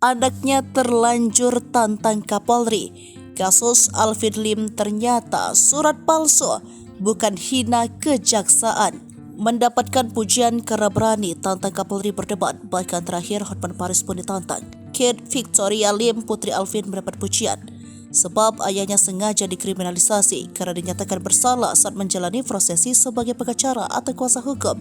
Anaknya terlanjur tantang Kapolri. Kasus Alvin Lim ternyata surat palsu, bukan hina kejaksaan. Mendapatkan pujian karena berani tantang Kapolri berdebat, bahkan terakhir Hotman Paris pun ditantang. Kate Victoria Lim, putri Alvin, mendapat pujian sebab ayahnya sengaja dikriminalisasi karena dinyatakan bersalah saat menjalani prosesi sebagai pengacara atau kuasa hukum.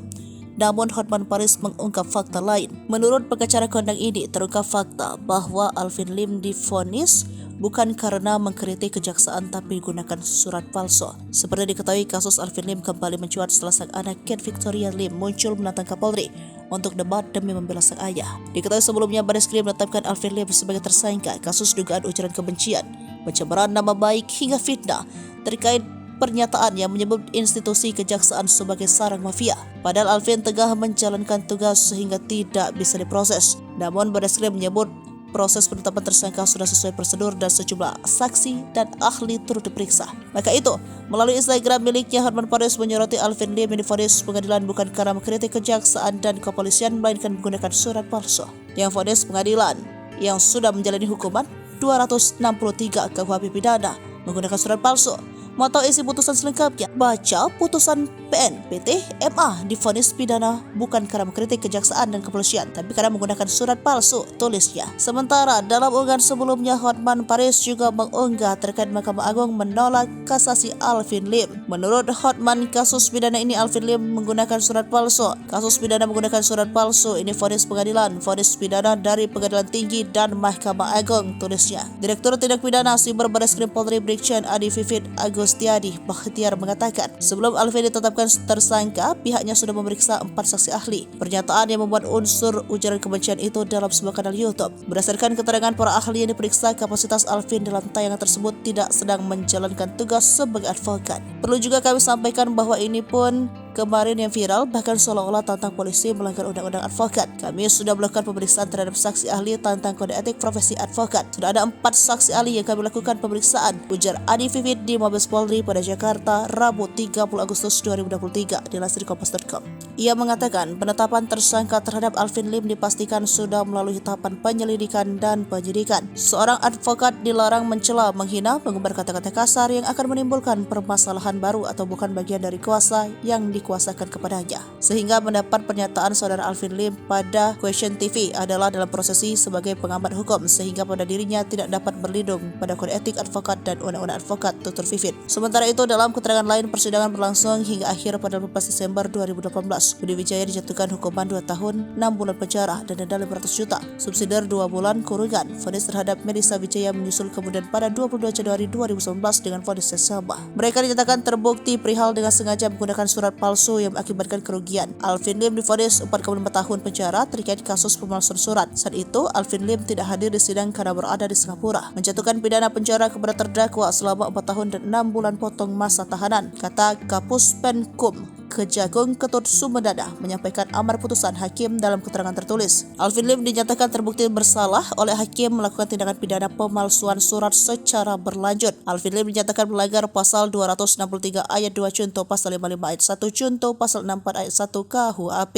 Namun Hotman Paris mengungkap fakta lain. Menurut pengacara kondang ini, terungkap fakta bahwa Alvin Lim divonis bukan karena mengkritik kejaksaan tapi gunakan surat palsu. Seperti diketahui, kasus Alvin Lim kembali mencuat setelah sang anak Kate Victoria Lim muncul menantang Kapolri untuk debat demi membela sang ayah. Diketahui sebelumnya Barreskrim menetapkan Alvin Lim sebagai tersangka kasus dugaan ujaran kebencian, pencemaran nama baik hingga fitnah terkait pernyataan yang menyebut institusi kejaksaan sebagai sarang mafia. Padahal Alvin tengah menjalankan tugas sehingga tidak bisa diproses. Namun Barreskrim menyebut proses penetapan tersangka sudah sesuai prosedur dan sejumlah saksi dan ahli turut diperiksa. Maka itu, melalui Instagram miliknya, Hotman Paris menyoroti Alvin Lim yang divonis pengadilan bukan karena mengkritik kejaksaan dan kepolisian, melainkan menggunakan surat palsu. Yang vonis pengadilan yang sudah menjalani hukuman 263 KUHP pidana menggunakan surat palsu. Mau tahu isi putusan selengkapnya? Baca putusan PN PT MA divonis pidana bukan karena mengkritik kejaksaan dan kepolisian, tapi karena menggunakan surat palsu, tulisnya. Sementara dalam unggahan sebelumnya, Hotman Paris juga mengunggah terkait Mahkamah Agung menolak kasasi Alvin Lim. Menurut Hotman, kasus pidana ini Alvin Lim menggunakan surat palsu. Kasus pidana menggunakan surat palsu ini vonis pengadilan, vonis pidana dari Pengadilan Tinggi dan Mahkamah Agung, tulisnya. Direktur Tindak Pidana Siber Barreskrim Polri Brigjen Adi Vivit Agustiadi Bakhtiar mengatakan, sebelum Alvin ditetapkan tersangka, pihaknya sudah memeriksa 4 saksi ahli. Pernyataan yang membuat unsur ujaran kebencian itu dalam sebuah kanal YouTube. Berdasarkan keterangan para ahli yang diperiksa, kapasitas Alvin dalam tayangan tersebut tidak sedang menjalankan tugas sebagai advokat. Perlu juga kami sampaikan bahwa ini pun kemarin yang viral, bahkan seolah-olah tantang polisi melanggar undang-undang advokat. Kami sudah melakukan pemeriksaan terhadap saksi ahli tentang kode etik profesi advokat. Sudah ada 4 saksi ahli yang kami lakukan pemeriksaan, ujar Adi Vivit di Mabes Polri pada Jakarta, Rabu 30 Agustus 2023, dilansir Kompas.com. Ia mengatakan penetapan tersangka terhadap Alvin Lim dipastikan sudah melalui tahapan penyelidikan dan penyidikan. Seorang advokat dilarang mencela, menghina, mengumbar kata-kata kasar yang akan menimbulkan permasalahan baru atau bukan bagian dari kuasa yang dikuasakan kepadanya. Sehingga mendapat pernyataan saudara Alvin Lim pada Question TV adalah dalam prosesi sebagai pengamat hukum, sehingga pada dirinya tidak dapat berlindung pada kode etik advokat dan undang-undang advokat, tutur Vivit. Sementara itu, dalam keterangan lain, persidangan berlangsung hingga akhir pada 12 Desember 2018. Budi Wijaya dijatuhkan hukuman 2 tahun 6 bulan penjara dan denda 500 juta, subsidiar 2 bulan kurungan. Vonis terhadap Melissa Wijaya menyusul kemudian pada 22 Januari 2019 dengan vonis yang sama. Mereka dinyatakan terbukti perihal dengan sengaja menggunakan surat palsu yang mengakibatkan kerugian. Alvin Lim divonis 4,5 tahun penjara terkait kasus pemalsuan surat. Saat itu, Alvin Lim tidak hadir di sidang karena berada di Singapura. Menjatuhkan pidana penjara kepada terdakwa selama 4 tahun dan 6 bulan potong masa tahanan, kata Kapus Penkum Kejagung Ketut Sumedana menyampaikan amar putusan hakim dalam keterangan tertulis. Alvin Lim dinyatakan terbukti bersalah oleh hakim melakukan tindakan pidana pemalsuan surat secara berlanjut. Alvin Lim dinyatakan melanggar pasal 263 ayat 2 junto pasal 55 ayat 1 junto pasal 64 ayat 1 KUHP.